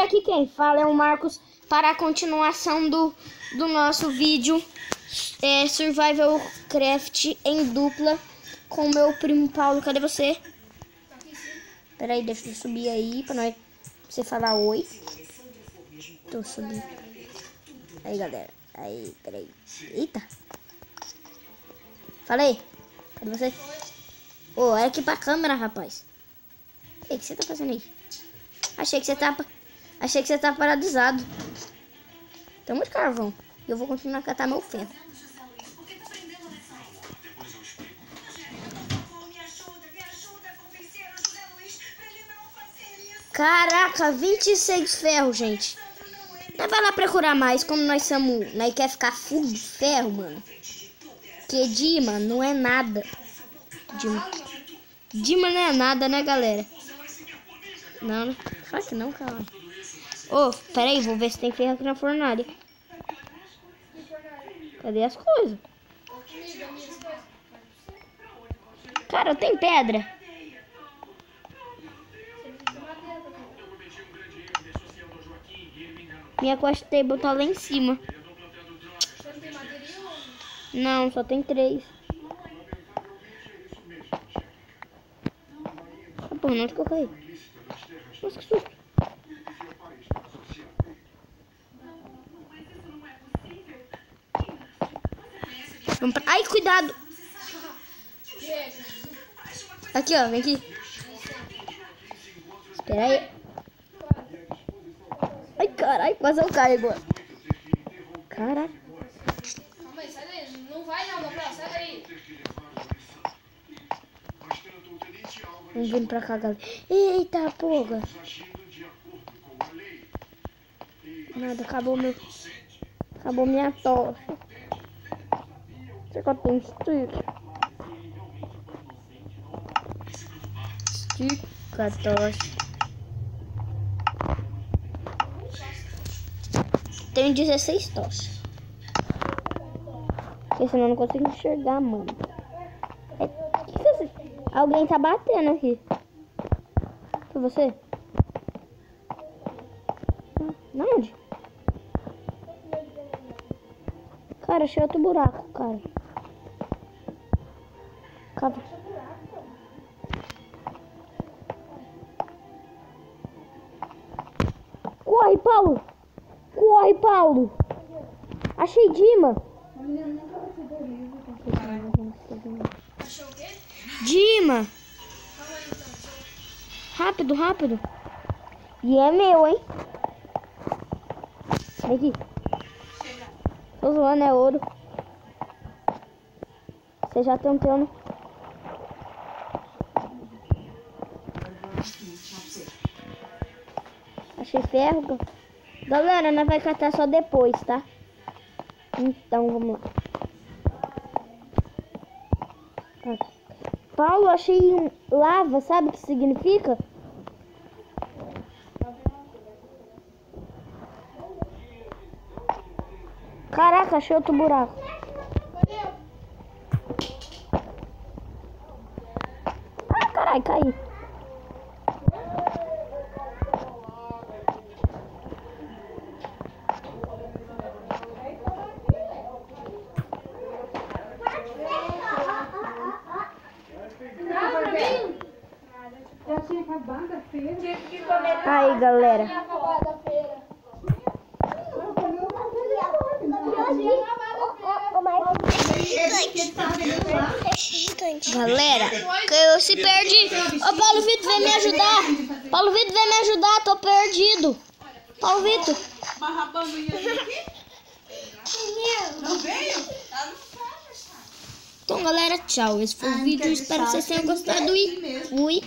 galera, aqui quem fala é o Marcos para a continuação do nosso vídeo Survival Craft em dupla com o meu primo Paulo. Cadê você? Pera aí, deixa eu subir aí pra você falar oi. Tô subindo. Aí, galera. Aí, peraí. Eita. Falei. Cadê você? Ô, olha aqui pra câmera, rapaz. Ei, o que você tá fazendo aí? Achei que você tá paralisado. Tem muito carvão. Eu vou continuar a catar meu ferro. Caraca, 26 ferros, gente. Não vai lá procurar mais, como nós quer ficar full de ferro, mano. Que Dima não é nada. Dima não é nada, né, galera? Não, fala que não, cara. Ô, pera aí, vou ver se tem ferro aqui na fornalha. Cadê as coisas? Cara, tem pedra. Minha quest table tá lá em cima. Não, só tem 3. Porra, onde que eu caí? Nossa, que susto. Ai, cuidado. Aqui, ó, vem aqui. Espera aí. Ai, caralho, quase eu caio agora. Caraca. Calma aí, sai daí. Não vai não, Gabriel, sai daí. Vamos vindo pra cá, galera. Eita, porra. Nada, acabou minha tocha. Será que eu tenho stick? Stick, a tocha. Tenho 16 tochas. Porque senão eu não consigo enxergar, mano. Alguém tá batendo aqui. Foi você? Onde? Cara, achei outro buraco, cara. Corre, Paulo! Corre, Paulo! Achei Dima! Achou o quê? Dima! Rápido, rápido! E é meu, hein? Vem aqui. Tô zoando, é ouro. Você já tem um teu, né? Achei ferro. Galera, nós vai catar só depois, tá? Então, vamos lá. Paulo, achei lava, sabe o que significa? Caraca, achei outro buraco. Ah, caralho, caí. Aí, galera. Galera, eu se perdi. Ô, Paulo Vitor, vem me ajudar. Paulo Vitor, vem me ajudar, tô perdido. Paulo Vitor. Não veio? Então, galera, tchau. Esse foi o vídeo. Espero que vocês tenham gostado e fui.